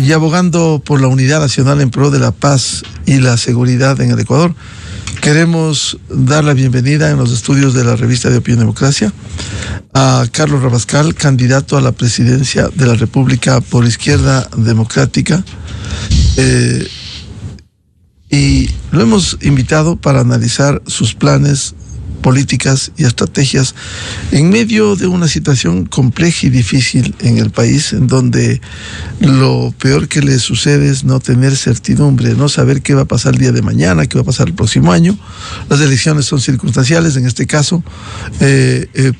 y abogando por la unidad nacional en pro de la paz y la seguridad en el Ecuador, queremos dar la bienvenida en los estudios de la revista de Opinión Democracia a Carlos Rabascal, candidato a la presidencia de la República por Izquierda Democrática. Y lo hemos invitado para analizar sus planes, políticas y estrategias en medio de una situación compleja y difícil en el país, en donde lo peor que le sucede es no tener certidumbre, no saber qué va a pasar el día de mañana, qué va a pasar el próximo año. Las elecciones son circunstanciales, en este caso,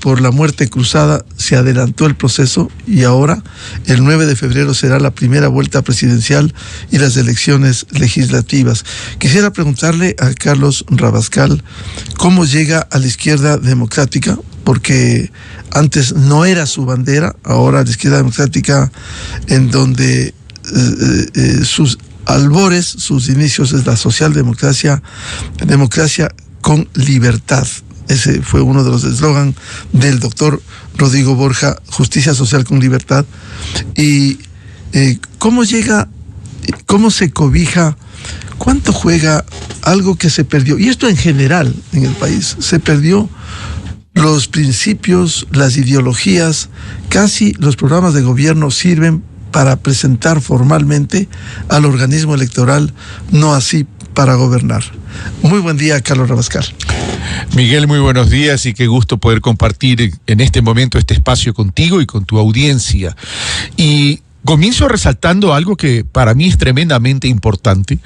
por la muerte cruzada se adelantó el proceso y ahora el 9 de febrero será la primera vuelta presidencial y las elecciones legislativas. Quisiera preguntarle a Carlos Rabascal cómo llega a la Izquierda Democrática, porque antes no era su bandera, ahora la Izquierda Democrática, en donde sus albores, sus inicios es la socialdemocracia, democracia con libertad. Ese fue uno de los eslogans del doctor Rodrigo Borja, justicia social con libertad. Y ¿cómo llega, cómo se cobija, cuánto juega algo que se perdió? Y esto en general en el país, se perdió los principios, las ideologías, casi los programas de gobierno sirven para presentar formalmente al organismo electoral, no así para gobernar. Muy buen día, Carlos Rabascal. Miguel, muy buenos días y qué gusto poder compartir en este momento este espacio contigo y con tu audiencia. Y comienzo resaltando algo que para mí es tremendamente importante,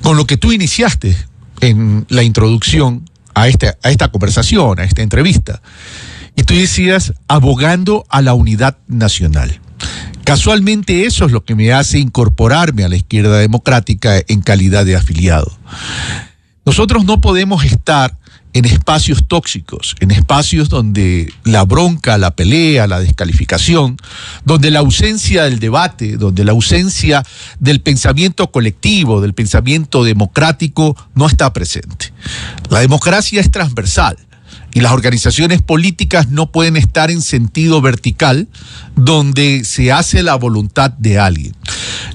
con lo que tú iniciaste en la introducción a esta conversación, a esta entrevista. Y tú decías, abogando a la unidad nacional. Casualmente eso es lo que me hace incorporarme a la Izquierda Democrática en calidad de afiliado. Nosotros no podemos estar en espacios tóxicos, en espacios donde la bronca, la pelea, la descalificación, donde la ausencia del debate, donde la ausencia del pensamiento colectivo, del pensamiento democrático no está presente. La democracia es transversal y las organizaciones políticas no pueden estar en sentido vertical donde se hace la voluntad de alguien.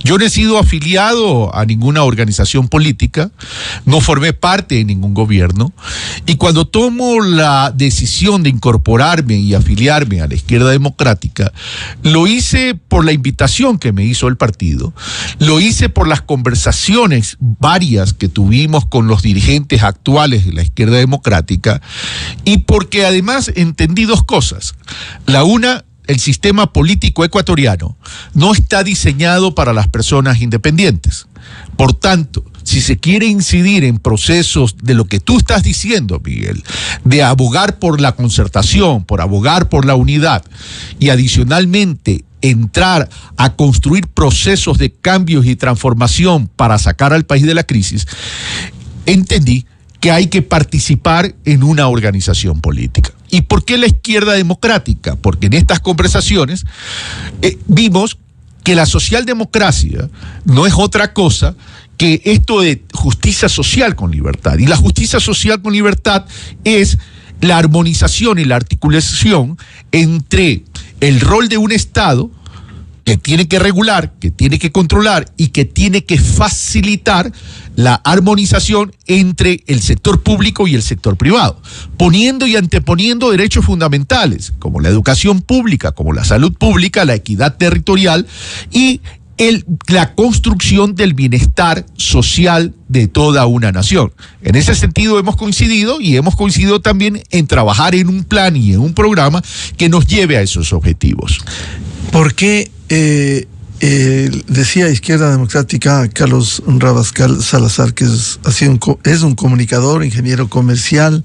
Yo no he sido afiliado a ninguna organización política, no formé parte de ningún gobierno, y cuando tomo la decisión de incorporarme y afiliarme a la Izquierda Democrática, lo hice por la invitación que me hizo el partido, lo hice por las conversaciones varias que tuvimos con los dirigentes actuales de la Izquierda Democrática, y porque además entendí dos cosas. La una, el sistema político ecuatoriano no está diseñado para las personas independientes. Por tanto, si se quiere incidir en procesos de lo que tú estás diciendo, Miguel, de abogar por la concertación, por abogar por la unidad y adicionalmente entrar a construir procesos de cambios y transformación para sacar al país de la crisis, entendí que hay que participar en una organización política. ¿Y por qué la Izquierda Democrática? Porque en estas conversaciones vimos que la socialdemocracia no es otra cosa que esto de justicia social con libertad. Y la justicia social con libertad es la armonización y la articulación entre el rol de un Estado que tiene que regular, que tiene que controlar y que tiene que facilitar la armonización entre el sector público y el sector privado, poniendo y anteponiendo derechos fundamentales, como la educación pública, como la salud pública, la equidad territorial y la construcción del bienestar social de toda una nación. En ese sentido hemos coincidido y hemos coincidido también en trabajar en un plan y en un programa que nos lleve a esos objetivos. ¿Por qué decía Izquierda Democrática Carlos Rabascal Salazar, que es un comunicador, ingeniero comercial,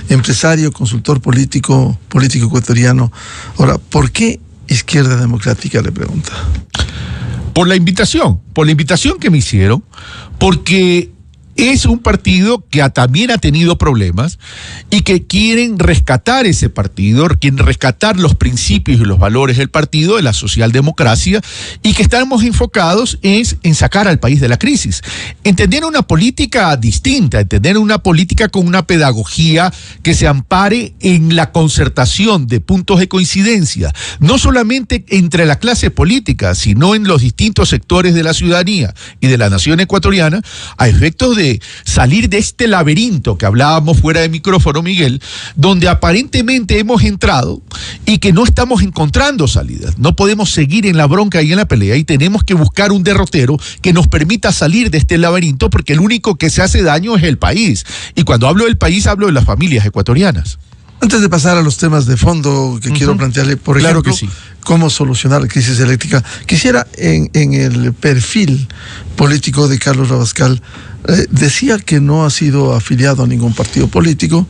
empresario, consultor político ecuatoriano? Ahora, ¿por qué Izquierda Democrática, le pregunta? Por la invitación que me hicieron, porque es un partido que también ha tenido problemas y que quieren rescatar ese partido, quieren rescatar los principios y los valores del partido, de la socialdemocracia, y que estamos enfocados en sacar al país de la crisis. Entender una política distinta, entender una política con una pedagogía que se ampare en la concertación de puntos de coincidencia, no solamente entre la clase política, sino en los distintos sectores de la ciudadanía y de la nación ecuatoriana, a efectos de salir de este laberinto que hablábamos fuera de micrófono, Miguel, donde aparentemente hemos entrado y que no estamos encontrando salidas. No podemos seguir en la bronca y en la pelea, y tenemos que buscar un derrotero que nos permita salir de este laberinto, porque el único que se hace daño es el país. Y cuando hablo del país, hablo de las familias ecuatorianas. Antes de pasar a los temas de fondo que quiero plantearle, por ejemplo, claro que sí, cómo solucionar la crisis eléctrica, quisiera en el perfil político de Carlos Rabascal, decía que no ha sido afiliado a ningún partido político,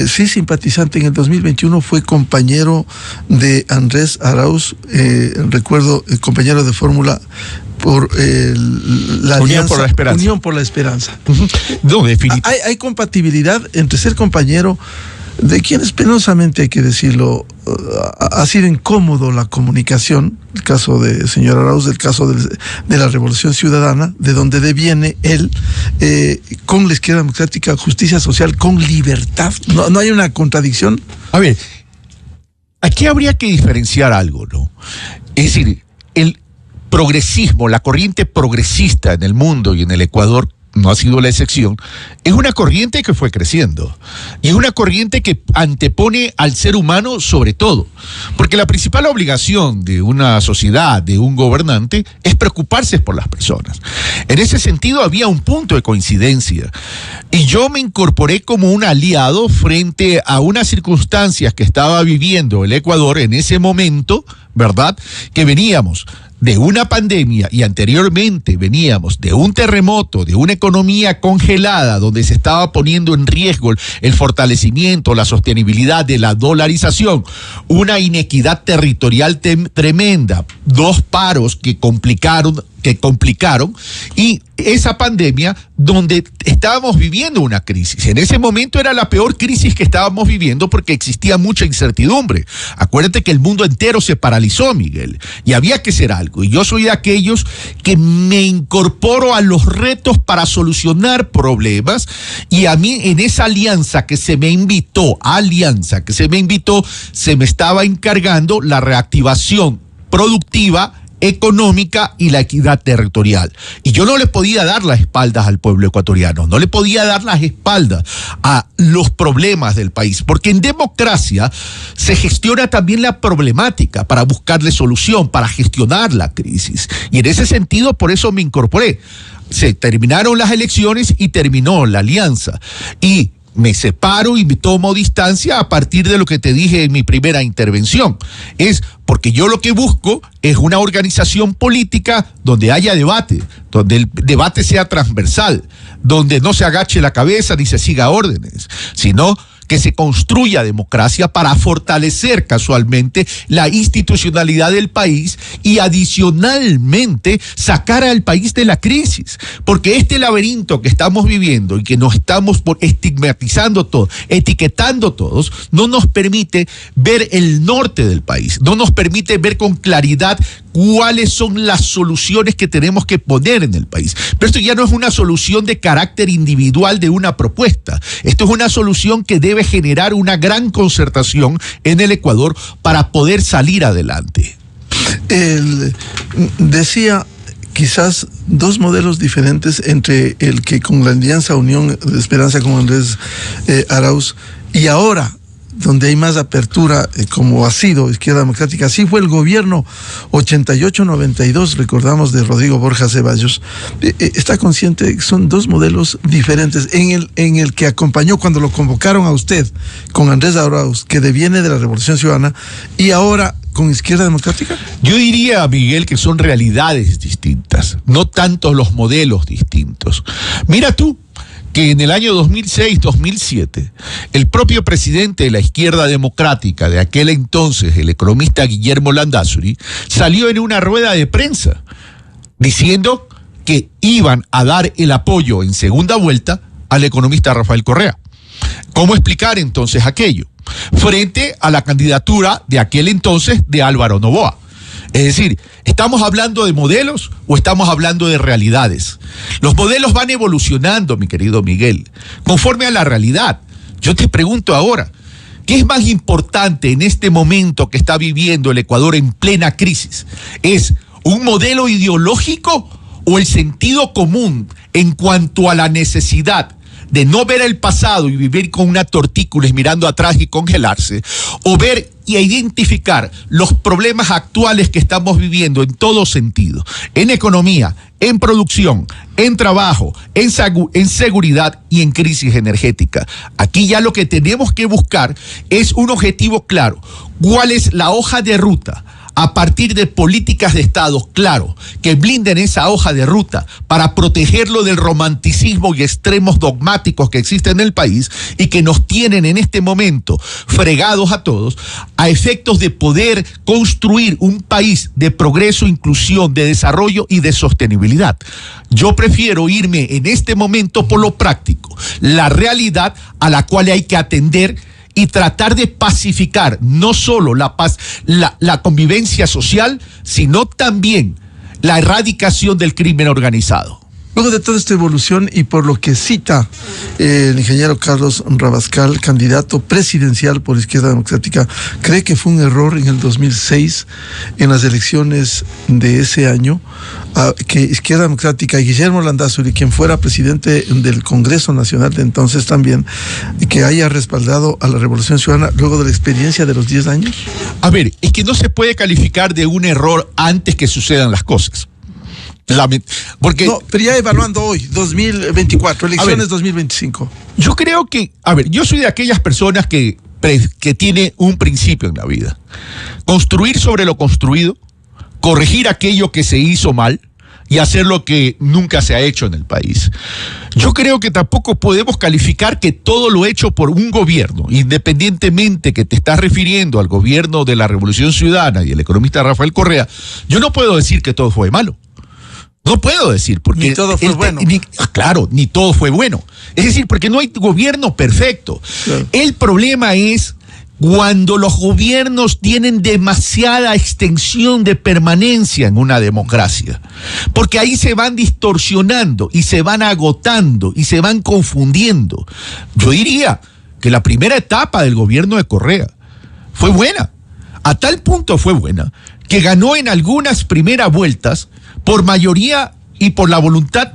sí simpatizante. En el 2021 fue compañero de Andrés Arauz, recuerdo, compañero de fórmula por la Unión alianza, por la Esperanza. Unión por la Esperanza. No, definitivamente. Hay compatibilidad entre ser compañero de quienes, penosamente hay que decirlo, ha sido incómodo la comunicación, el caso de señor Arauz, el caso de la Revolución Ciudadana, de donde deviene él, con la izquierda democrática, justicia social, con libertad. ¿No hay una contradicción? A ver, aquí habría que diferenciar algo, ¿no? Es decir, el progresismo, la corriente progresista en el mundo y en el Ecuador, no ha sido la excepción, es una corriente que fue creciendo, y es una corriente que antepone al ser humano sobre todo, porque la principal obligación de una sociedad, de un gobernante, es preocuparse por las personas. En ese sentido había un punto de coincidencia, y yo me incorporé como un aliado frente a unas circunstancias que estaba viviendo el Ecuador en ese momento, ¿verdad? Que veníamos de una pandemia y anteriormente veníamos de un terremoto, de una economía congelada donde se estaba poniendo en riesgo el fortalecimiento, la sostenibilidad de la dolarización, una inequidad territorial tremenda, 2 paros que complicaron, y esa pandemia donde estábamos viviendo una crisis. En ese momento era la peor crisis que estábamos viviendo porque existía mucha incertidumbre. Acuérdate que el mundo entero se paralizó, Miguel, y había que hacer algo. Y yo soy de aquellos que me incorporo a los retos para solucionar problemas, y a mí en esa alianza que se me invitó, se me estaba encargando la reactivación productiva, económica y la equidad territorial. Y yo no le podía dar las espaldas al pueblo ecuatoriano, no le podía dar las espaldas a los problemas del país, porque en democracia se gestiona también la problemática para buscarle solución, para gestionar la crisis. Y en ese sentido, por eso me incorporé. Se terminaron las elecciones y terminó la alianza. Y me separo y me tomo distancia a partir de lo que te dije en mi primera intervención. Es porque yo lo que busco es una organización política donde haya debate, donde el debate sea transversal, donde no se agache la cabeza ni se siga órdenes, sino que se construya democracia para fortalecer casualmente la institucionalidad del país y adicionalmente sacar al país de la crisis. Porque este laberinto que estamos viviendo y que nos estamos estigmatizando todos, etiquetando todos, no nos permite ver el norte del país, no nos permite ver con claridad cuáles son las soluciones que tenemos que poner en el país. Pero esto ya no es una solución de carácter individual de una propuesta. Esto es una solución que debe generar una gran concertación en el Ecuador para poder salir adelante. Decía quizás 2 modelos diferentes entre el que con la Alianza Unión de Esperanza con Andrés Arauz, y ahora donde hay más apertura, como ha sido Izquierda Democrática. Así fue el gobierno 88-92, recordamos, de Rodrigo Borja Ceballos. Está consciente que son 2 modelos diferentes. En el que acompañó cuando lo convocaron a usted con Andrés Arauz, que deviene de la Revolución Ciudadana, y ahora con Izquierda Democrática. Yo diría, Miguel, que son realidades distintas, no tanto los modelos distintos. Mira tú que en el año 2006-2007, el propio presidente de la Izquierda Democrática de aquel entonces, el economista Guillermo Landázuri, salió en una rueda de prensa diciendo que iban a dar el apoyo en segunda vuelta al economista Rafael Correa. ¿Cómo explicar entonces aquello? Frente a la candidatura de aquel entonces de Álvaro Noboa. Es decir, ¿estamos hablando de modelos o estamos hablando de realidades? Los modelos van evolucionando, mi querido Miguel, conforme a la realidad. Yo te pregunto ahora, ¿qué es más importante en este momento que está viviendo el Ecuador en plena crisis? ¿Es un modelo ideológico o el sentido común en cuanto a la necesidad de no ver el pasado y vivir con una tortícolis mirando atrás y congelarse, o ver y identificar los problemas actuales que estamos viviendo en todo sentido, en economía, en producción, en trabajo, en seguridad y en crisis energética? Aquí ya lo que tenemos que buscar es un objetivo claro. ¿Cuál es la hoja de ruta? A partir de políticas de Estado, claro, que blinden esa hoja de ruta para protegerlo del romanticismo y extremos dogmáticos que existen en el país y que nos tienen en este momento fregados a todos, a efectos de poder construir un país de progreso, inclusión, de desarrollo y de sostenibilidad. Yo prefiero irme en este momento por lo práctico, la realidad a la cual hay que atender y tratar de pacificar no solo la paz, la convivencia social, sino también la erradicación del crimen organizado. Luego de toda esta evolución y por lo que cita el ingeniero Carlos Rabascal, candidato presidencial por Izquierda Democrática, ¿cree que fue un error en el 2006, en las elecciones de ese año, que Izquierda Democrática y Guillermo Landázuri, quien fuera presidente del Congreso Nacional de entonces también, que haya respaldado a la Revolución Ciudadana luego de la experiencia de los 10 años? A ver, es que no se puede calificar de un error antes que sucedan las cosas. Porque no, pero ya evaluando hoy, 2024, elecciones 2025. Yo creo que, a ver, yo soy de aquellas personas que tiene un principio en la vida. Construir sobre lo construido, corregir aquello que se hizo mal y hacer lo que nunca se ha hecho en el país. Yo creo que tampoco podemos calificar que todo lo hecho por un gobierno, independientemente que te estás refiriendo al gobierno de la Revolución Ciudadana y el economista Rafael Correa, yo no puedo decir que todo fue malo. No puedo decir, porque... Ni todo fue bueno. Claro, ni todo fue bueno. Es decir, porque no hay gobierno perfecto. Claro. El problema es cuando los gobiernos tienen demasiada extensión de permanencia en una democracia. Porque ahí se van distorsionando y se van agotando y se van confundiendo. Yo diría que la primera etapa del gobierno de Correa fue buena. A tal punto fue buena que ganó en algunas primeras vueltas por mayoría y por la voluntad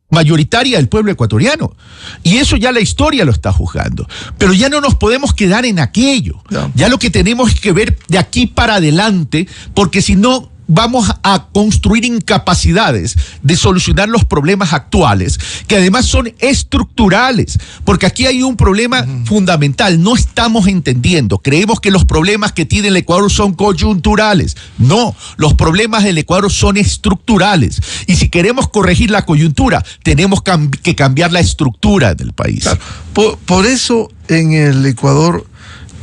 mayoritaria del pueblo ecuatoriano. Y eso ya la historia lo está juzgando. Pero ya no nos podemos quedar en aquello. No. Ya lo que tenemos que ver de aquí para adelante, porque si no vamos a construir incapacidades de solucionar los problemas actuales, que además son estructurales, porque aquí hay un problema fundamental. No estamos entendiendo. Creemos que los problemas que tiene el Ecuador son coyunturales. No, los problemas del Ecuador son estructurales. Y si queremos corregir la coyuntura, tenemos que cambiar la estructura del país. Claro. Por eso en el Ecuador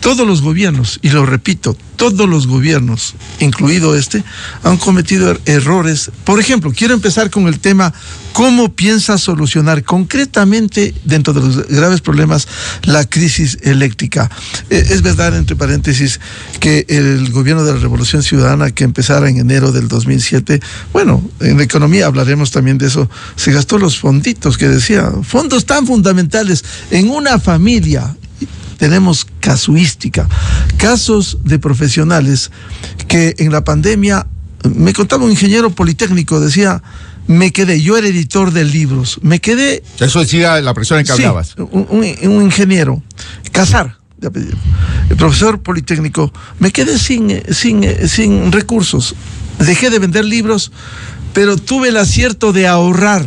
todos los gobiernos, y lo repito, todos los gobiernos, incluido este, han cometido errores. Por ejemplo, quiero empezar con el tema, ¿cómo piensa solucionar concretamente, dentro de los graves problemas, la crisis eléctrica? Es verdad, entre paréntesis, que el gobierno de la Revolución Ciudadana, que empezara en enero del 2007, bueno, en la economía hablaremos también de eso, se gastó los fonditos que decía, fondos tan fundamentales en una familia. Tenemos casuística, casos de profesionales que en la pandemia, me contaba un ingeniero politécnico, decía, yo era editor de libros, Eso decía la persona en que hablabas. Un ingeniero, Casar, de apellido, el profesor politécnico, me quedé sin recursos, dejé de vender libros, pero tuve el acierto de ahorrar.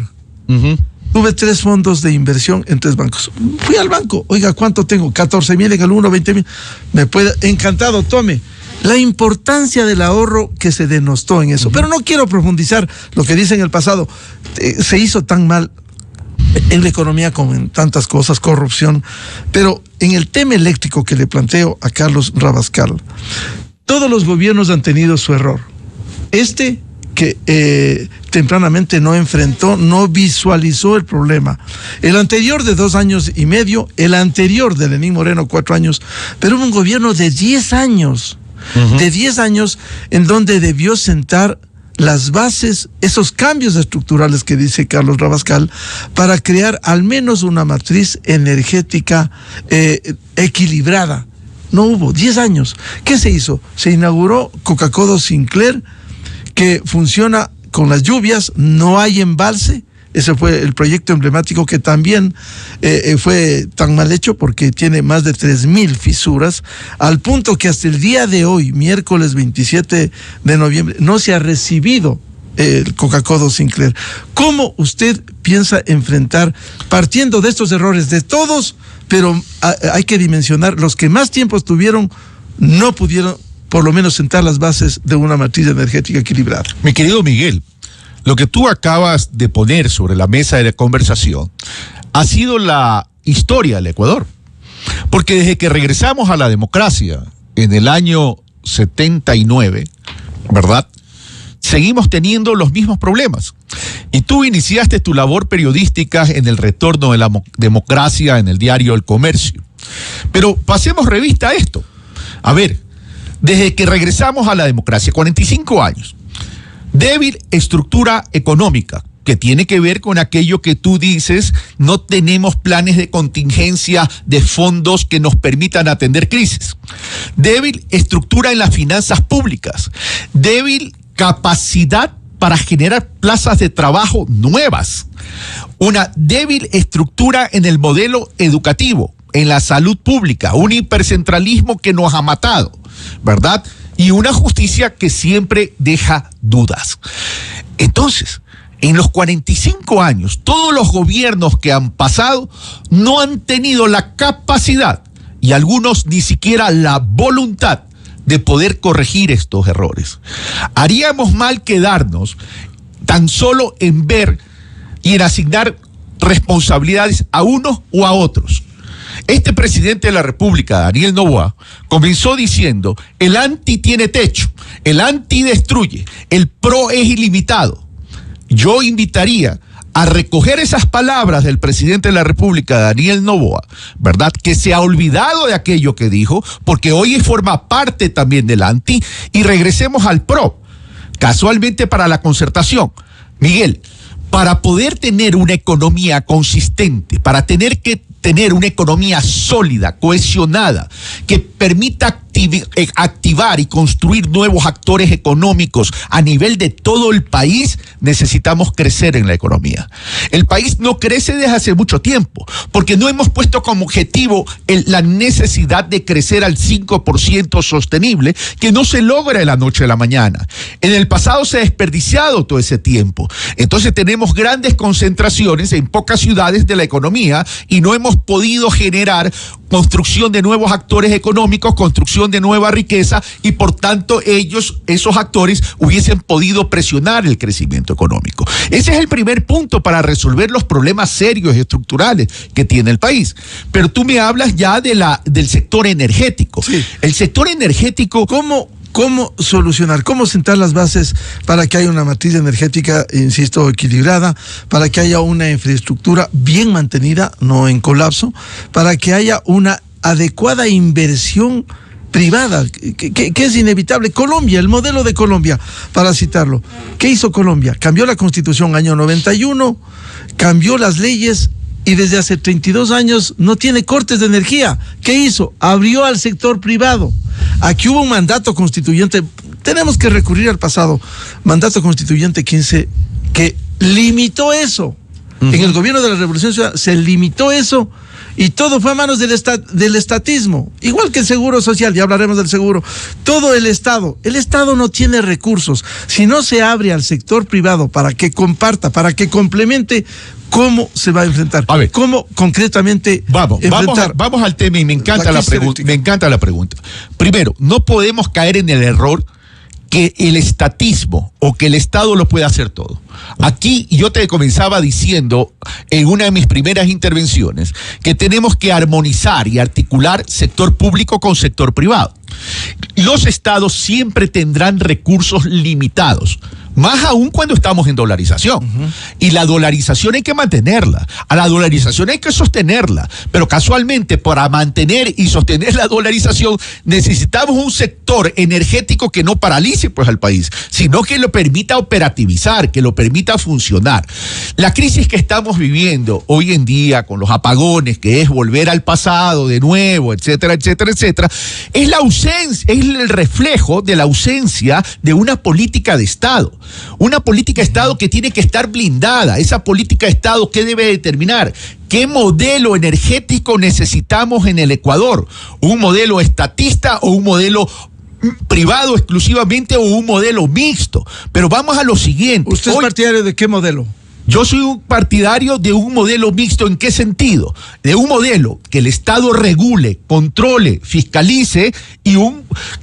Tuve 3 fondos de inversión en 3 bancos. Fui al banco, oiga, ¿cuánto tengo? 14,000 en el uno, 20,000. Encantado, tome. La importancia del ahorro que se denostó en eso. Pero no quiero profundizar lo que dice en el pasado. Se hizo tan mal en la economía como en tantas cosas, corrupción. Pero en el tema eléctrico que le planteo a Carlos Rabascal, todos los gobiernos han tenido su error. que tempranamente no enfrentó, no visualizó el problema. El anterior de 2 años y medio, el anterior de Lenín Moreno 4 años, pero hubo un gobierno de 10 años, de 10 años en donde debió sentar las bases, esos cambios estructurales que dice Carlos Rabascal, para crear al menos una matriz energética equilibrada. No hubo, 10 años. ¿Qué se hizo? Se inauguró Coca-Cola Sinclair, que funciona con las lluvias, no hay embalse. Ese fue el proyecto emblemático que también fue tan mal hecho porque tiene más de 3,000 fisuras, al punto que hasta el día de hoy, miércoles 27 de noviembre, no se ha recibido el Coca-Cola Sinclair. ¿Cómo usted piensa enfrentar, partiendo de estos errores de todos, pero hay que dimensionar, los que más tiempo tuvieron, no pudieron por lo menos sentar las bases de una matriz energética equilibrada? Mi querido Miguel, lo que tú acabas de poner sobre la mesa de la conversación ha sido la historia del Ecuador. Porque desde que regresamos a la democracia en el año 79, ¿verdad?, seguimos teniendo los mismos problemas. Y tú iniciaste tu labor periodística en el retorno de la democracia en el diario El Comercio. Pero pasemos revista a esto. A ver, desde que regresamos a la democracia, 45 años, débil estructura económica, que tiene que ver con aquello que tú dices, no tenemos planes de contingencia de fondos que nos permitan atender crisis. Débil estructura en las finanzas públicas, débil capacidad para generar plazas de trabajo nuevas, una débil estructura en el modelo educativo, en la salud pública, un hipercentralismo que nos ha matado, ¿verdad?, y una justicia que siempre deja dudas. Entonces, en los 45 años, todos los gobiernos que han pasado no han tenido la capacidad, y algunos ni siquiera la voluntad, de poder corregir estos errores. Haríamos mal quedarnos tan solo en ver y en asignar responsabilidades a unos o a otros. Este presidente de la República, Daniel Noboa, comenzó diciendo: el anti tiene techo, el anti destruye, el pro es ilimitado. Yo invitaría a recoger esas palabras del presidente de la República, Daniel Noboa, ¿verdad?, que se ha olvidado de aquello que dijo, porque hoy forma parte también del anti, y regresemos al pro. Casualmente, para la concertación, Miguel, para poder tener una economía consistente, para tener una economía sólida, cohesionada, que permita activar y construir nuevos actores económicos a nivel de todo el país, necesitamos crecer en la economía. El país no crece desde hace mucho tiempo, porque no hemos puesto como objetivo la necesidad de crecer al 5% sostenible, que no se logra de la noche a la mañana. En el pasado se ha desperdiciado todo ese tiempo. Entonces tenemos grandes concentraciones en pocas ciudades de la economía y no hemos podido generar construcción de nuevos actores económicos, construcción de nueva riqueza, y por tanto esos actores hubiesen podido presionar el crecimiento económico. Ese es el primer punto para resolver los problemas serios y estructurales que tiene el país. Pero tú me hablas ya del sector energético. Sí. El sector energético, ¿Cómo solucionar? ¿Cómo sentar las bases para que haya una matriz energética, insisto, equilibrada, para que haya una infraestructura bien mantenida, no en colapso, para que haya una adecuada inversión privada, que es inevitable? Colombia, el modelo de Colombia, para citarlo. ¿Qué hizo Colombia? Cambió la Constitución año 91, cambió las leyes, y desde hace 32 años no tiene cortes de energía. ¿Qué hizo? Abrió al sector privado. Aquí hubo un mandato constituyente, tenemos que recurrir al pasado, mandato constituyente 15, que limitó eso. En el gobierno de la Revolución Ciudadana se limitó eso, y todo fue a manos del estatismo, igual que el seguro social, ya hablaremos del seguro. Todo el Estado no tiene recursos. Si no se abre al sector privado para que comparta, para que complemente, ¿cómo se va a enfrentar? A ver, ¿cómo concretamente vamos al tema, y me encanta la pregunta. Primero, no podemos caer en el error que el estatismo o que el Estado lo puede hacer todo. Aquí yo te comenzaba diciendo en una de mis primeras intervenciones que tenemos que armonizar y articular sector público con sector privado. Los estados siempre tendrán recursos limitados. Más aún cuando estamos en dolarización. Y la dolarización hay que mantenerla. A la dolarización hay que sostenerla. Pero casualmente, para mantener y sostener la dolarización, necesitamos un sector energético que no paralice pues al país, sino que lo permita operativizar, que lo permita funcionar. La crisis que estamos viviendo hoy en día con los apagones, que es volver al pasado de nuevo, etcétera, etcétera, etcétera, es la ausencia, es el reflejo de la ausencia de una política de Estado. Una política de Estado que tiene que estar blindada. Esa política de Estado, ¿qué debe determinar? ¿Qué modelo energético necesitamos en el Ecuador? ¿Un modelo estatista o un modelo privado exclusivamente o un modelo mixto? Pero vamos a lo siguiente. ¿Usted es partidario de qué modelo? Yo soy un partidario de un modelo mixto. ¿En qué sentido? De un modelo que el Estado regule, controle, fiscalice y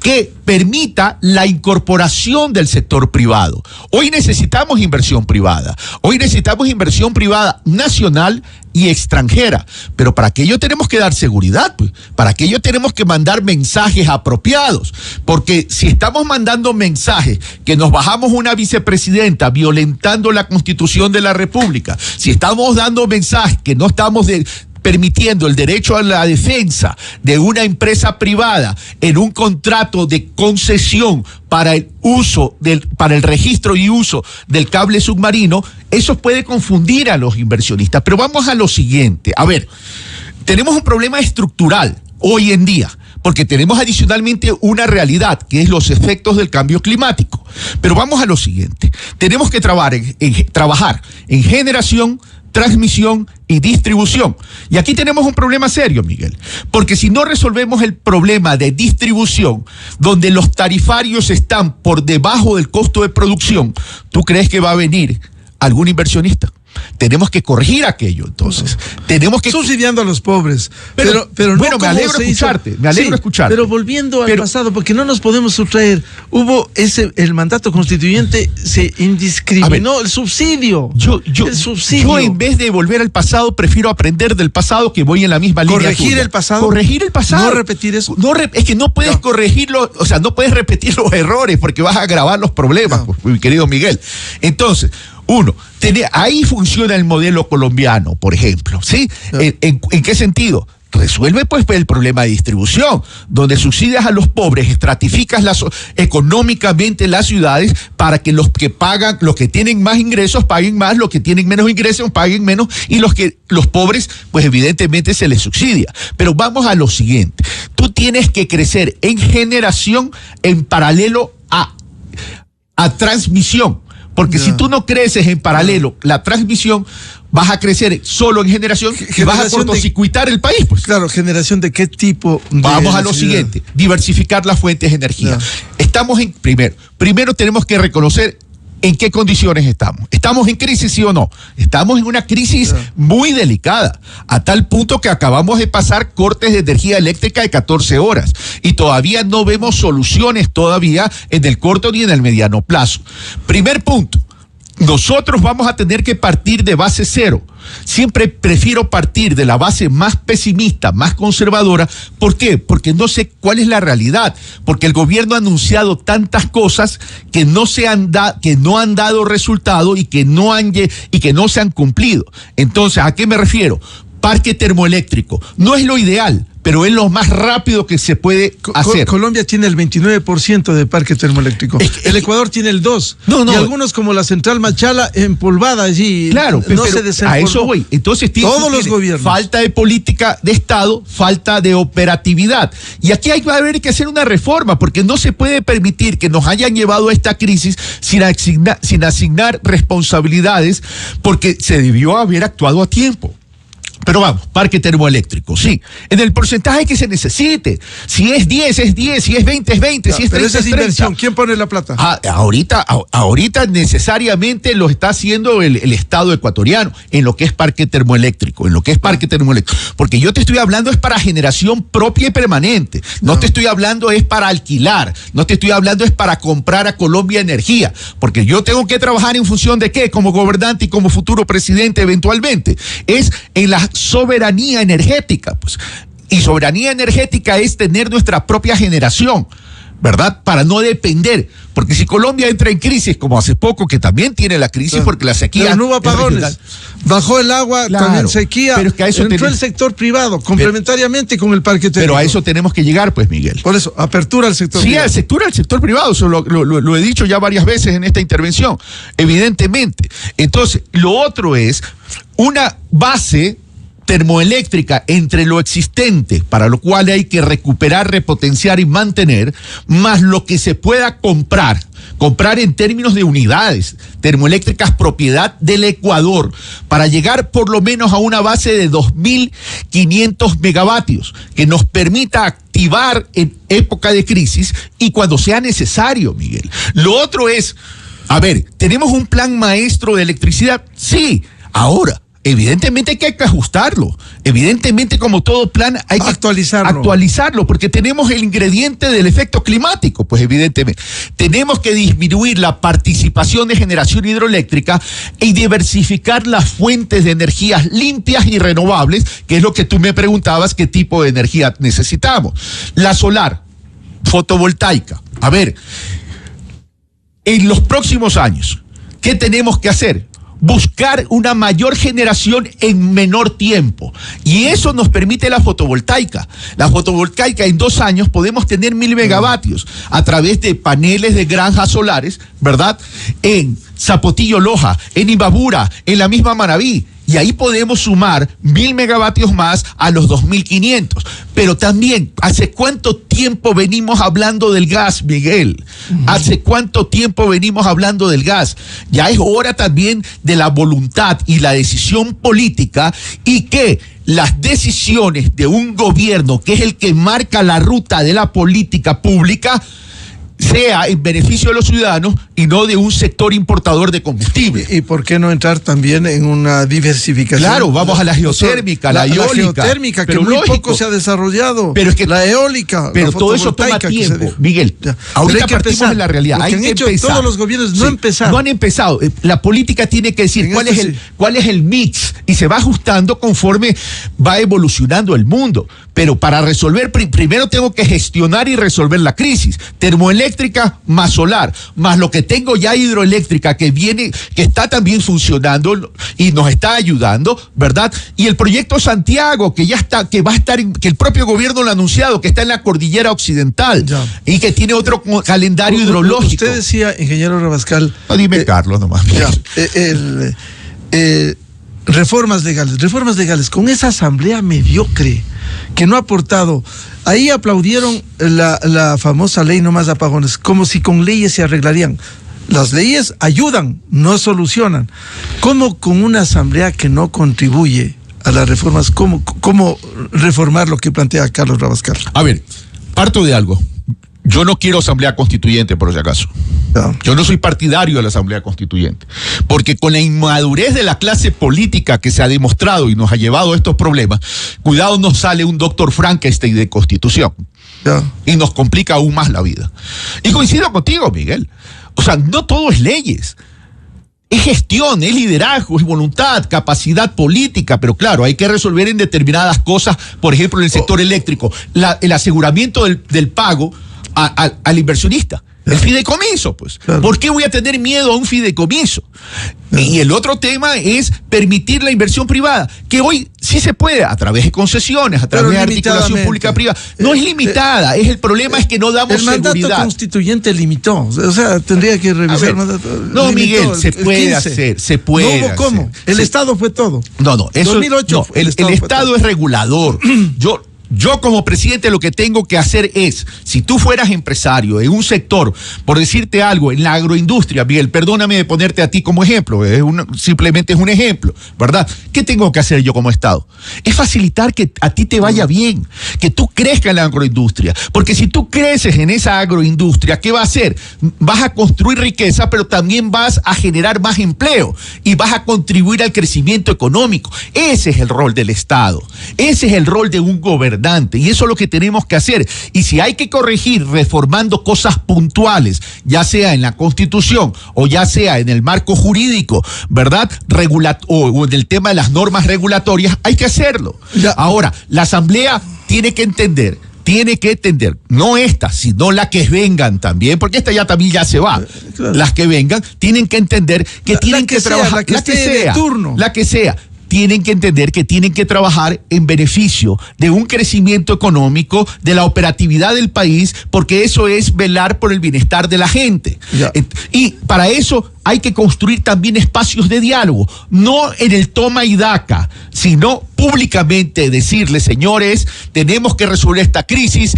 que permita la incorporación del sector privado. Hoy necesitamos inversión privada. Hoy necesitamos inversión privada nacional y extranjera. Pero para aquello tenemos que dar seguridad, pues. Para aquello tenemos que mandar mensajes apropiados. Porque si estamos mandando mensajes que nos bajamos una vicepresidenta violentando la Constitución de la República, si estamos dando mensajes que no estamos permitiendo el derecho a la defensa de una empresa privada en un contrato de concesión para el uso para el registro y uso del cable submarino, eso puede confundir a los inversionistas. Pero vamos a lo siguiente. A ver, tenemos un problema estructural hoy en día, porque tenemos adicionalmente una realidad, que es los efectos del cambio climático. Pero vamos a lo siguiente. Tenemos que trabajar en generación, transmisión y distribución. Y aquí tenemos un problema serio, Miguel, porque si no resolvemos el problema de distribución, donde los tarifarios están por debajo del costo de producción, ¿tú crees que va a venir algún inversionista? Tenemos que corregir aquello, entonces. Tenemos que subsidiando a los pobres. Pero bueno, me alegro escucharte. Pero volviendo al pasado, porque no nos podemos sustraer. El mandato constituyente se indiscriminó el subsidio. El subsidio. Yo en vez de volver al pasado, prefiero aprender del pasado, que voy en la misma línea. Corregir el pasado. Corregir el pasado. No repetir eso. Es que no puedes corregirlo, o sea, no puedes repetir los errores porque vas a agravar los problemas, mi querido Miguel. Entonces, ahí funciona el modelo colombiano, por ejemplo, ¿sí? ¿En qué sentido? Resuelve pues el problema de distribución, donde subsidias a los pobres, estratificas económicamente las ciudades para que los que tienen más ingresos paguen más, los que tienen menos ingresos paguen menos, y los pobres, pues evidentemente se les subsidia. Pero vamos a lo siguiente. Tú tienes que crecer en generación en paralelo a transmisión. Porque si tú no creces en paralelo la transmisión, vas a crecer solo en generación y vas a cortocircuitar el país. Pues. Claro, generación de qué tipo. Vamos a lo siguiente, diversificar las fuentes de energía. Estamos primero tenemos que reconocer en qué condiciones estamos. ¿Estamos en crisis, sí o no? Estamos en una crisis muy delicada, a tal punto que acabamos de pasar cortes de energía eléctrica de 14 horas y todavía no vemos soluciones todavía en el corto ni en el mediano plazo. Primer punto. Nosotros vamos a tener que partir de base cero. Siempre prefiero partir de la base más pesimista, más conservadora. ¿Por qué? Porque no sé cuál es la realidad. Porque el gobierno ha anunciado tantas cosas que no han dado resultado y que no se han cumplido. Entonces, ¿a qué me refiero? Parque termoeléctrico. No es lo ideal, pero es lo más rápido que se puede hacer. Colombia tiene el 29% de parque termoeléctrico. El Ecuador tiene el 2%. Y algunos, como la Central Machala, empolvada allí. Claro, pero se desempolvó. A eso voy. Entonces, todos los gobiernos. Falta de política de Estado, falta de operatividad. Y aquí va a haber que hacer una reforma, porque no se puede permitir que nos hayan llevado a esta crisis sin asignar responsabilidades, porque se debió haber actuado a tiempo. Pero vamos, parque termoeléctrico, sí, en el porcentaje que se necesite. Si es 10, es 10, si es 20, es 20, si es 30, esa es 30. Inversión. ¿Quién pone la plata? Ahorita necesariamente lo está haciendo el Estado ecuatoriano en lo que es parque termoeléctrico, Porque yo te estoy hablando es para generación propia y permanente. No te estoy hablando es para alquilar. No te estoy hablando es para comprar a Colombia energía. Porque yo tengo que trabajar en función de qué, como gobernante y como futuro presidente eventualmente. Es en la soberanía energética, pues. Y soberanía energética es tener nuestra propia generación. ¿verdad? Para no depender. Porque si Colombia entra en crisis, como hace poco, que también tiene la crisis, porque la sequía... Pero no hubo apagones, bajó el agua, claro, también sequía, pero es que a eso entró el sector privado, complementariamente con el parque técnico. Pero a eso tenemos que llegar, pues, Miguel. Por eso, apertura al sector privado. Sí, al sector privado, eso lo he dicho ya varias veces en esta intervención, evidentemente. Entonces, lo otro es una base termoeléctrica entre lo existente, para lo cual hay que recuperar, repotenciar y mantener, más lo que se pueda comprar en términos de unidades termoeléctricas propiedad del Ecuador, para llegar por lo menos a una base de 2.500 megavatios, que nos permita activar en época de crisis y cuando sea necesario, Miguel. Lo otro es, a ver, ¿tenemos un plan maestro de electricidad? Sí, ahora, evidentemente hay que ajustarlo. Evidentemente, como todo plan, hay que actualizarlo, porque tenemos el ingrediente del efecto climático, pues evidentemente. Tenemos que disminuir la participación de generación hidroeléctrica y diversificar las fuentes de energías limpias y renovables, que es lo que tú me preguntabas, qué tipo de energía necesitamos. La solar, fotovoltaica. A ver, en los próximos años, ¿qué tenemos que hacer? Buscar una mayor generación en menor tiempo. Y eso nos permite la fotovoltaica. La fotovoltaica en 2 años podemos tener 1.000 megavatios a través de paneles de granjas solares, ¿verdad? En Zapotillo Loja, en Imbabura, en la misma Manabí. Y ahí podemos sumar 1.000 megavatios más a los 2.500. Pero también, ¿hace cuánto tiempo venimos hablando del gas, Miguel? ¿Hace cuánto tiempo venimos hablando del gas? Ya es hora también de la voluntad y la decisión política, y que las decisiones de un gobierno, que es el que marca la ruta de la política pública, sea en beneficio de los ciudadanos y no de un sector importador de combustible. ¿Y por qué no entrar también en una diversificación? Claro, vamos a la geotérmica, la eólica. La geotérmica, que muy poco se ha desarrollado. Pero es que la eólica, pero todo eso toma tiempo, Miguel. Ahorita partimos de la realidad. Hay que empezar. Todos los gobiernos no empezaron. No han empezado. La política tiene que decir cuál es el mix, y se va ajustando conforme va evolucionando el mundo. Pero para resolver, primero tengo que gestionar y resolver la crisis. Termoeléctrica más solar, más lo que tengo ya hidroeléctrica que viene, que está también funcionando y nos está ayudando, ¿verdad? Y el proyecto Santiago, que ya está, que va a estar, que el propio gobierno lo ha anunciado, que está en la cordillera occidental y que tiene otro calendario hidrológico. Usted decía, ingeniero Rabascal. No, dime Carlos nomás. Reformas legales, con esa asamblea mediocre que no ha aportado. Ahí aplaudieron la famosa ley no más apagones, como si con leyes se arreglarían. Las leyes ayudan, no solucionan. ¿Cómo con una asamblea que no contribuye a las reformas, cómo reformar lo que plantea Carlos Rabascal? A ver, parto de algo. Yo no quiero asamblea constituyente, por si acaso. No. Yo no soy partidario de la asamblea constituyente, porque con la inmadurez de la clase política que se ha demostrado y nos ha llevado a estos problemas, cuidado, nos sale un doctor Frankenstein de constitución y nos complica aún más la vida. Y coincido contigo, Miguel. O sea, no todo es leyes. Es gestión, es liderazgo, es voluntad, capacidad política, pero claro, hay que resolver en determinadas cosas, por ejemplo, en el sector eléctrico, el aseguramiento del pago al inversionista. El fideicomiso, pues. Claro. ¿Por qué voy a tener miedo a un fideicomiso? Claro. Y el otro tema es permitir la inversión privada, que hoy sí se puede, a través de concesiones, a través de articulación pública-privada. No es limitada, el problema es que no damos seguridad. El mandato constituyente limitó, o sea, tendría que revisar el mandato. No, Miguel, se puede hacer, se puede. No hubo cómo, el Estado fue todo. No, eso 2008 no, el Estado es regulador. Yo como presidente lo que tengo que hacer es, si tú fueras empresario en un sector, por decirte algo, en la agroindustria, Miguel, perdóname de ponerte a ti como ejemplo, simplemente es un ejemplo, ¿verdad? ¿Qué tengo que hacer yo como Estado? Es facilitar que a ti te vaya bien, que tú crezcas en la agroindustria, porque si tú creces en esa agroindustria, ¿qué va a hacer? Vas a construir riqueza, pero también vas a generar más empleo y vas a contribuir al crecimiento económico. Ese es el rol del Estado, ese es el rol de un gobernante. Y eso es lo que tenemos que hacer. Y si hay que corregir reformando cosas puntuales, ya sea en la Constitución o ya sea en el marco jurídico, ¿verdad? O en el tema de las normas regulatorias, hay que hacerlo. Ahora, la Asamblea tiene que entender tiene que entender, no esta, sino la que vengan también, porque esta ya también ya se va. Claro. Las que vengan tienen que entender que tienen que trabajar, la que sea, la que sea. Tienen que entender que tienen que trabajar en beneficio de un crecimiento económico, de la operatividad del país, porque eso es velar por el bienestar de la gente. Ya. Y para eso hay que construir también espacios de diálogo, no en el toma y daca, sino públicamente decirle, señores, tenemos que resolver esta crisis,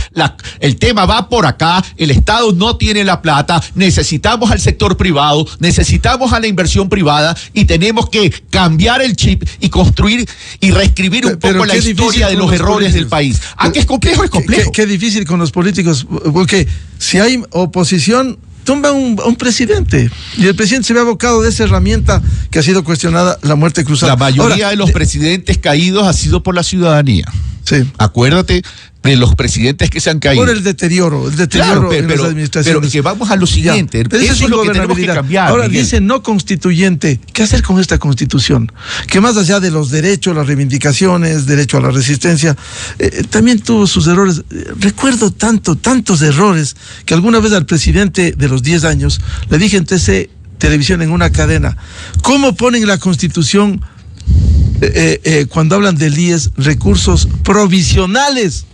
el tema va por acá, el Estado no tiene la plata, necesitamos al sector privado, necesitamos a la inversión privada y tenemos que cambiar el chip y construir y reescribir un poco la historia de los errores del país. Que es complejo, es complejo. Qué difícil con los políticos, porque si hay oposición, tumba a un presidente, y el presidente se ve abocado de esa herramienta que ha sido cuestionada, la muerte cruzada. La mayoría de los presidentes caídos ha sido por la ciudadanía. Sí. Acuérdate de los presidentes que se han caído. Por el deterioro Claro, en las administraciones. Pero que vamos a lo siguiente, eso es lo que tenemos que cambiar. Ahora Miguel dice no constituyente, ¿qué hacer con esta constitución? Que más allá de los derechos, las reivindicaciones, derecho a la resistencia, también tuvo sus errores. Recuerdo tantos errores, que alguna vez al presidente de los 10 años, le dije en TC Televisión, en una cadena, ¿cómo ponen la constitución cuando hablan del IES, recursos provisionales?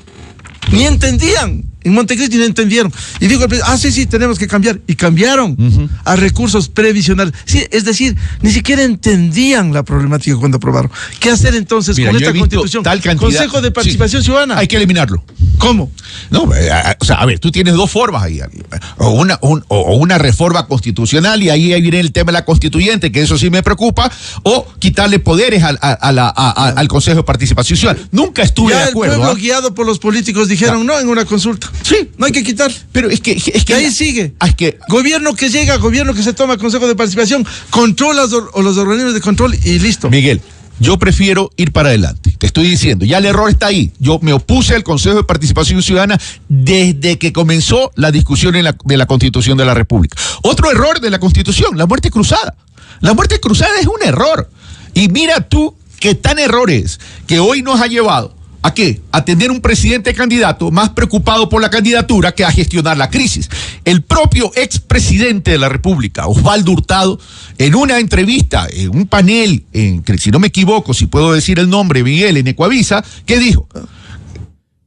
Ni entendían. En Montecristi no entendieron. Y dijo el presidente, sí, tenemos que cambiar. Y cambiaron a recursos previsionales. Sí, es decir, ni siquiera entendían la problemática cuando aprobaron. ¿Qué hacer entonces con esta constitución? Tal cantidad, Consejo de Participación Ciudadana. Hay que eliminarlo. ¿Cómo? No, o sea, a ver, tú tienes dos formas ahí. O una reforma constitucional, y ahí viene el tema de la constituyente, que eso sí me preocupa, o quitarle poderes al Consejo de Participación Ciudadana. Nunca estuve de acuerdo. El pueblo guiado por los políticos dijeron no en una consulta. Sí, no hay que quitar. Pero es que ahí sigue. Es que gobierno que llega, gobierno que se toma Consejo de Participación, controla los organismos de control y listo. Miguel, yo prefiero ir para adelante. Te estoy diciendo, ya el error está ahí. Yo me opuse al Consejo de Participación Ciudadana desde que comenzó la discusión de la Constitución de la República. Otro error de la Constitución, la muerte cruzada. La muerte cruzada es un error. Y mira tú qué tan error es que hoy nos ha llevado ¿a qué? A tener un presidente candidato más preocupado por la candidatura que a gestionar la crisis. El propio expresidente de la República, Osvaldo Hurtado, en una entrevista, en un panel, si no me equivoco, si puedo decir el nombre, Miguel, en Ecuavisa, ¿qué dijo?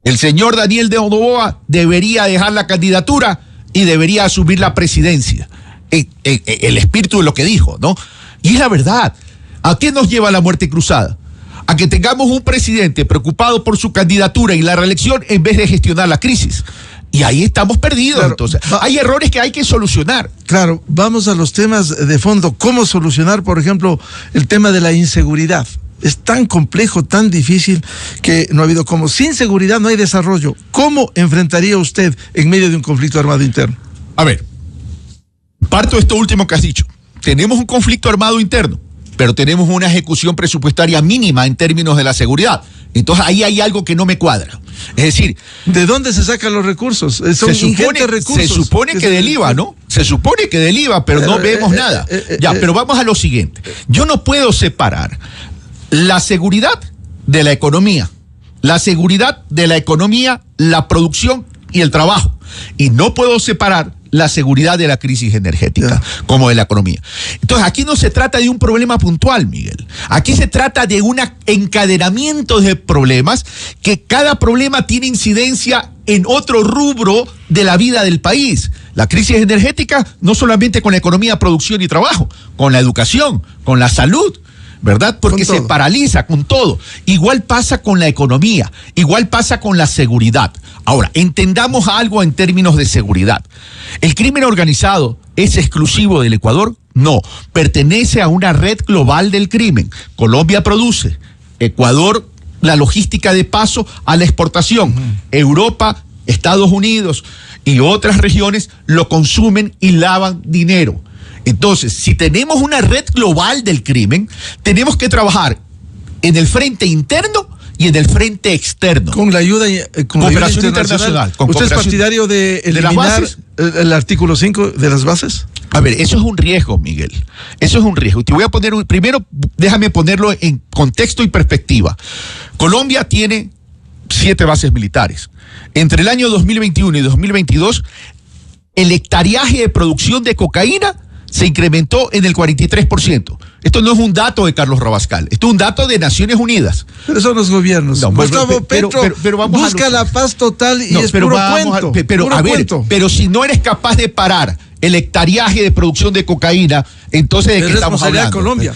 El señor Daniel de Noboa debería dejar la candidatura y debería asumir la presidencia. El espíritu de lo que dijo, ¿no? Y es la verdad. ¿A qué nos lleva la muerte cruzada? A que tengamos un presidente preocupado por su candidatura y la reelección en vez de gestionar la crisis. Y ahí estamos perdidos. Claro, entonces, hay errores que hay que solucionar. Claro, vamos a los temas de fondo. ¿Cómo solucionar, por ejemplo, el tema de la inseguridad? Es tan complejo, tan difícil, que no ha habido cómo. Sin seguridad no hay desarrollo. ¿Cómo enfrentaría usted en medio de un conflicto armado interno? A ver, parto de esto último que has dicho. Tenemos un conflicto armado interno, pero tenemos una ejecución presupuestaria mínima en términos de la seguridad. Entonces ahí hay algo que no me cuadra. Es decir, ¿de dónde se sacan los recursos? Son ingentes recursos. Se supone que del IVA, ¿no? Se supone que del IVA, pero no vemos nada. Pero vamos a lo siguiente. Yo no puedo separar la seguridad de la economía. La seguridad de la economía, la producción y el trabajo. Y no puedo separar la seguridad de la crisis energética como de la economía. Entonces aquí no se trata de un problema puntual, Miguel. Aquí se trata de un encadenamiento de problemas, que cada problema tiene incidencia en otro rubro de la vida del país. La crisis energética no solamente con la economía, producción y trabajo, con la educación, con la salud, ¿verdad? Porque se paraliza con todo. Igual pasa con la economía, igual pasa con la seguridad. Ahora, entendamos algo en términos de seguridad. ¿El crimen organizado es exclusivo del Ecuador? No, pertenece a una red global del crimen. Colombia produce, Ecuador la logística de paso a la exportación. Europa, Estados Unidos y otras regiones lo consumen y lavan dinero. Entonces, si tenemos una red global del crimen, tenemos que trabajar en el frente interno y en el frente externo. Con la ayuda cooperación internacional. ¿Usted es partidario de eliminar el artículo 5 de las bases? A ver, eso es un riesgo, Miguel. Eso es un riesgo. Te voy a poner primero, déjame ponerlo en contexto y perspectiva. Colombia tiene 7 bases militares. entre el año 2021 y 2022, el hectareaje de producción de cocaína se incrementó en el 43%. Esto no es un dato de Carlos Rabascal, esto es un dato de Naciones Unidas. Pero son los gobiernos. No, Gustavo Petro pero vamos busca la paz total y no, es pero puro vamos cuento. Pero puro a ver, cuento. pero si no eres capaz de parar el hectareaje de producción de cocaína, entonces ¿de qué estamos hablando? Colombia.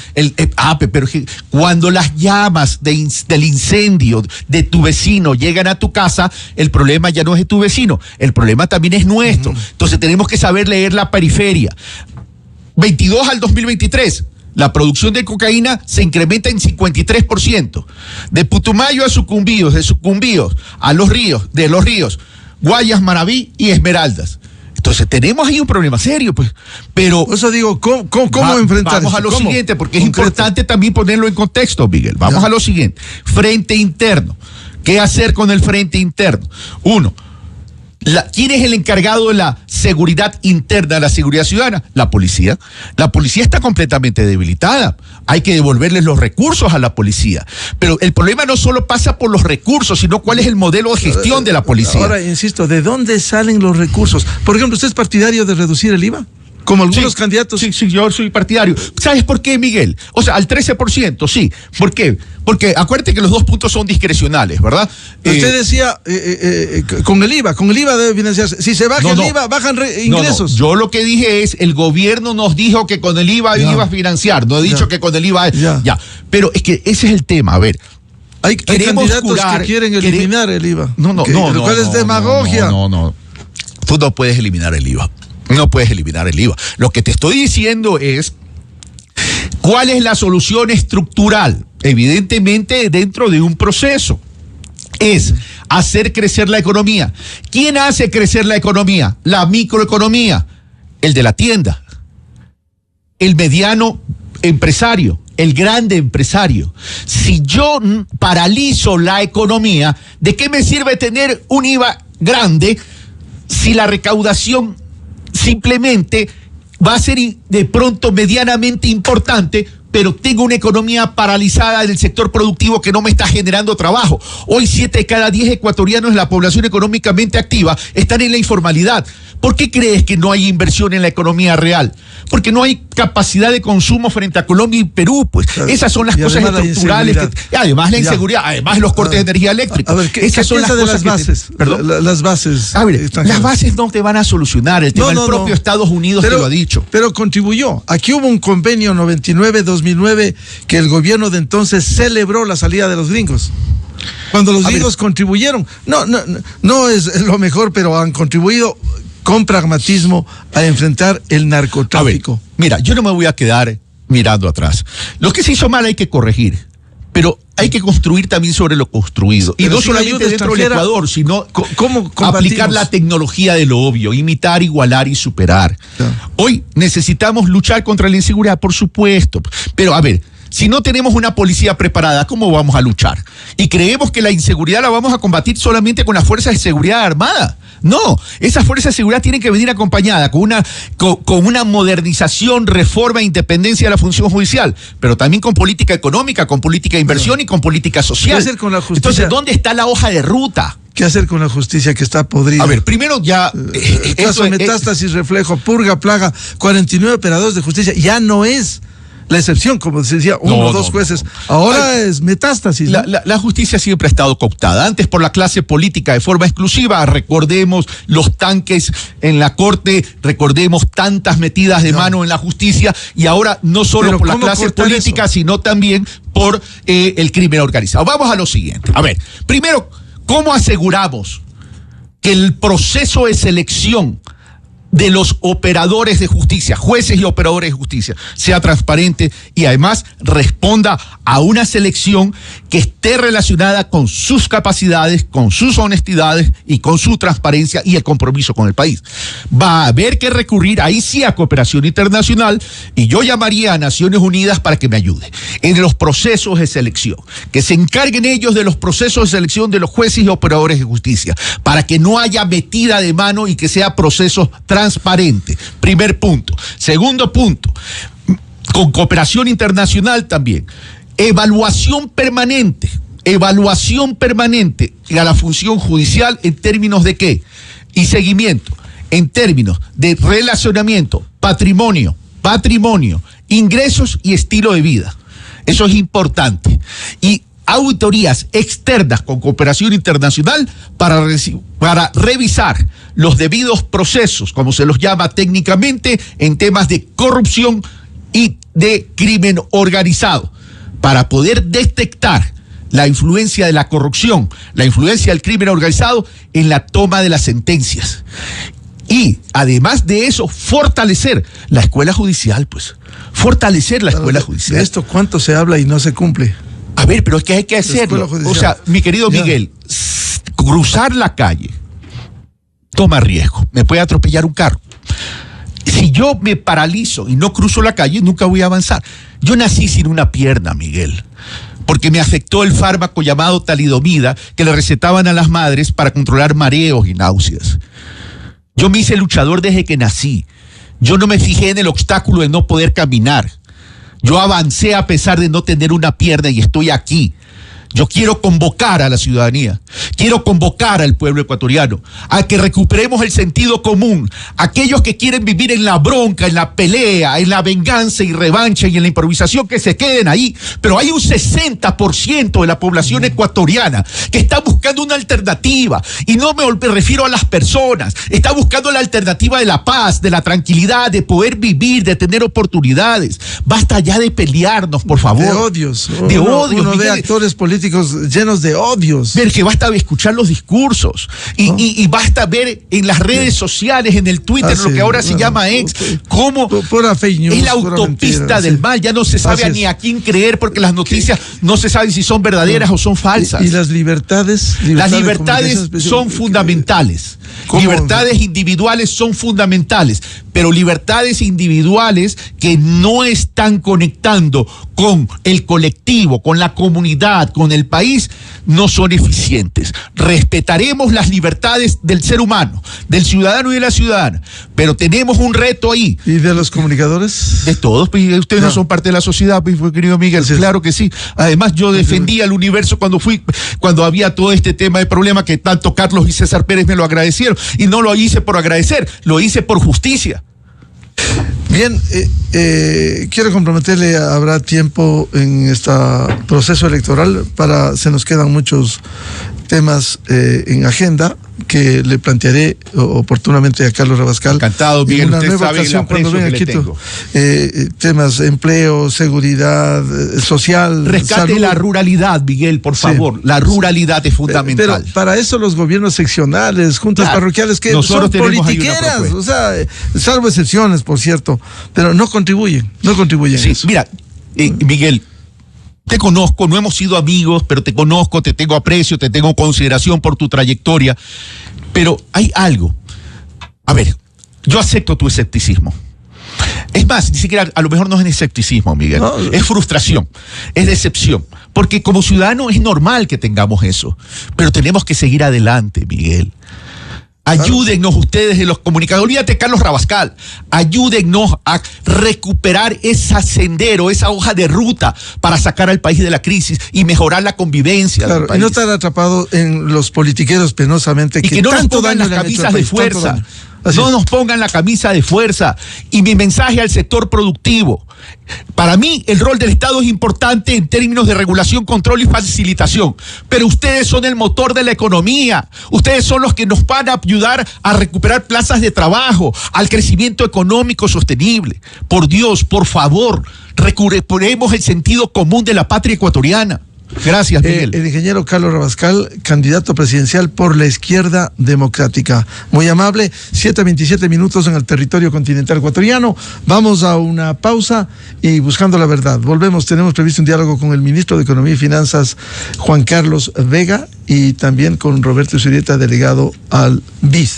Pero cuando las llamas del incendio de tu vecino llegan a tu casa, el problema ya no es de tu vecino, el problema también es nuestro. Entonces tenemos que saber leer la periferia. 22 al 2023, la producción de cocaína se incrementa en 53%. De Putumayo a Sucumbíos, de Sucumbíos a los ríos, de los ríos, Guayas, Manabí y Esmeraldas. Entonces tenemos ahí un problema serio, pues. Pero por eso digo, ¿cómo enfrentar Vamos eso? a lo ¿Cómo? siguiente, porque es Concreto. importante también ponerlo en contexto, Miguel. Vamos Ya. a lo siguiente. Frente interno. ¿Qué hacer con el frente interno? Uno, ¿quién es el encargado de la seguridad interna, la seguridad ciudadana? La policía. La policía está completamente debilitada. Hay que devolverles los recursos a la policía. Pero el problema no solo pasa por los recursos, sino cuál es el modelo de gestión de la policía. Ahora, insisto, ¿de dónde salen los recursos? Por ejemplo, ¿usted es partidario de reducir el IVA? Como algunos candidatos. Sí, yo soy partidario. ¿Sabes por qué, Miguel? O sea, al 13%, sí. ¿Por qué? Porque acuérdate que los 2 puntos son discrecionales, ¿verdad? Usted decía, con el IVA debe financiarse. Si se baja el IVA, bajan ingresos. No. Yo lo que dije es, el gobierno nos dijo que con el IVA iba a financiar. No he dicho que con el IVA... Ya. Pero es que ese es el tema, a ver. Hay candidatos que quieren eliminar el IVA. No. Lo cual es demagogia. No. Tú no puedes eliminar el IVA. No puedes eliminar el IVA. Lo que te estoy diciendo es cuál es la solución estructural, evidentemente dentro de un proceso. Es hacer crecer la economía. ¿Quién hace crecer la economía? La microeconomía. El de la tienda. El mediano empresario. El grande empresario. Si yo paralizo la economía, ¿de qué me sirve tener un IVA grande si la recaudación simplemente va a ser de pronto medianamente importante, pero tengo una economía paralizada del sector productivo que no me está generando trabajo? Hoy 7 de cada 10 ecuatorianos de la población económicamente activa están en la informalidad. ¿Por qué crees que no hay inversión en la economía real? Porque no hay capacidad de consumo frente a Colombia y Perú, pues. Esas son las cosas estructurales. Además la inseguridad, además los cortes de energía eléctrica. A ver, esas son las cosas de las bases. ¿Perdón? Las bases. A ver, las bases no te van a solucionar. El tema del propio Estados Unidos te lo ha dicho. Pero contribuyó. Aquí hubo un convenio 99-2009 que el gobierno de entonces celebró la salida de los gringos. Cuando los gringos contribuyeron. No es lo mejor, pero han contribuido con pragmatismo a enfrentar el narcotráfico. A ver, mira, yo no me voy a quedar mirando atrás. Lo que se hizo mal hay que corregir, pero hay que construir también sobre lo construido. Pero y no solamente dentro del Ecuador, sino ¿cómo aplicar la tecnología de lo obvio, imitar, igualar y superar. Hoy necesitamos luchar contra la inseguridad, por supuesto, pero a ver, si no tenemos una policía preparada, ¿cómo vamos a luchar? Y creemos que la inseguridad la vamos a combatir solamente con las fuerzas de seguridad armadas. No, esas fuerzas de seguridad tienen que venir acompañadas con una modernización, reforma e independencia de la función judicial, pero también con política económica, con política de inversión y con política social. ¿Qué hacer con la justicia? Entonces, ¿dónde está la hoja de ruta? ¿Qué hacer con la justicia que está podrida? A ver, primero ya... caso metástasis, reflejo, purga, plaga, 49 operadores de justicia, ya no es la excepción, como se decía, uno o dos jueces. Ahora es metástasis. La justicia siempre ha estado cooptada. Antes por la clase política de forma exclusiva. Recordemos los tanques en la corte, recordemos tantas metidas de mano en la justicia, y ahora no solo por la clase política, sino también por el crimen organizado. Vamos a lo siguiente. A ver, primero, ¿cómo aseguramos que el proceso de selección de los operadores de justicia, jueces y operadores de justicia, sea transparente y además responda a una selección que esté relacionada con sus capacidades, con sus honestidades y con su transparencia y el compromiso con el país? Va a haber que recurrir ahí sí a cooperación internacional, y yo llamaría a Naciones Unidas para que me ayude en los procesos de selección, que se encarguen ellos de los procesos de selección de los jueces y operadores de justicia, para que no haya metida de mano y que sea procesos transparente. Primer punto. Segundo punto, con cooperación internacional también, evaluación permanente evaluación permanente a la función judicial en términos de qué, y seguimiento, en términos de relacionamiento, patrimonio, ingresos y estilo de vida. Eso es importante. Y auditorías externas con cooperación internacional para revisar los debidos procesos, como se los llama técnicamente, en temas de corrupción y de crimen organizado, para poder detectar la influencia de la corrupción, la influencia del crimen organizado en la toma de las sentencias. Y además de eso, fortalecer la escuela judicial, pues. Fortalecer la escuela judicial. De esto, ¿cuánto se habla y no se cumple? A ver, pero es que hay que hacerlo. O sea, mi querido Miguel, cruzar la calle toma riesgo. Me puede atropellar un carro. Si yo me paralizo y no cruzo la calle, nunca voy a avanzar. Yo nací sin una pierna, Miguel, porque me afectó el fármaco llamado talidomida que le recetaban a las madres para controlar mareos y náuseas. Yo me hice luchador desde que nací. Yo no me fijé en el obstáculo de no poder caminar. Yo avancé a pesar de no tener una pierna y estoy aquí. Yo quiero convocar a la ciudadanía, quiero convocar al pueblo ecuatoriano a que recuperemos el sentido común. Aquellos que quieren vivir en la bronca, en la pelea, en la venganza y revancha y en la improvisación, que se queden ahí. Pero hay un 60% de la población ecuatoriana que está buscando una alternativa. Y no me refiero a las personas, está buscando la alternativa de la paz, de la tranquilidad, de poder vivir, de tener oportunidades. Basta ya de pelearnos, por favor. De odios. De odios. Uno ve actores políticos llenos de odios. Ver que basta escuchar los discursos y basta ver en las redes sociales, en el Twitter, lo que ahora se llama X, cómo pura fake news, es la autopista del mal. Ya no se sabe ni a quién creer porque las noticias no se sabe si son verdaderas o son falsas. ¿Y las libertades? Las libertades son fundamentales. Libertades individuales son fundamentales, pero libertades individuales que no están conectando con el colectivo, con la comunidad, con el país, no son eficientes. Respetaremos las libertades del ser humano, del ciudadano y de la ciudadana, pero tenemos un reto ahí. ¿Y de los comunicadores? De todos, pues, ustedes no son parte de la sociedad, pues, querido Miguel, sí. Claro que sí. Además, yo defendía al Universo cuando había todo este tema de problema que tanto Carlos y César Pérez me lo agradecieron, y no lo hice por agradecer, lo hice por justicia. Bien, quiero comprometerle, habrá tiempo en este proceso electoral se nos quedan muchos temas en agenda que le plantearé oportunamente a Carlos Rabascal. Encantado, Miguel, usted sabe el aprecio que le tengo. Temas empleo, seguridad, social, rescate salud. La ruralidad, Miguel, por favor. La ruralidad es fundamental. Pero para eso los gobiernos seccionales, juntas parroquiales, que nosotros son politiqueras, o sea, salvo excepciones, por cierto, pero no contribuyen Sí, a eso. Mira, Miguel, te conozco, no hemos sido amigos, pero te conozco, te tengo aprecio, te tengo consideración por tu trayectoria, pero hay algo. A ver, yo acepto tu escepticismo. Es más, ni siquiera, a lo mejor no es escepticismo, Miguel, no, es frustración, es decepción, porque como ciudadano es normal que tengamos eso, pero tenemos que seguir adelante, Miguel. Ayúdennos ustedes de los comunicadores, olvídate Carlos Rabascal, ayúdennos a recuperar ese sendero, esa hoja de ruta para sacar al país de la crisis y mejorar la convivencia del país. Y no estar atrapado en los politiqueros penosamente y que no nos pongan las camisas de fuerza. No nos pongan la camisa de fuerza. Y mi mensaje al sector productivo. Para mí, el rol del Estado es importante en términos de regulación, control y facilitación. Pero ustedes son el motor de la economía. Ustedes son los que nos van a ayudar a recuperar plazas de trabajo, al crecimiento económico sostenible. Por Dios, por favor, recuperemos el sentido común de la patria ecuatoriana. Gracias, Miguel. El ingeniero Carlos Rabascal, candidato presidencial por la Izquierda Democrática. Muy amable, 7:27 minutos en el territorio continental ecuatoriano. Vamos a una pausa y buscando la verdad. Volvemos, tenemos previsto un diálogo con el ministro de Economía y Finanzas, Juan Carlos Vega, y también con Roberto Zurieta, delegado al BID.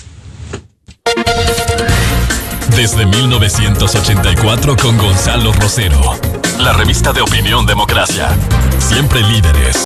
Desde 1984 con Gonzalo Rosero. La revista de opinión Democracia. Siempre líderes.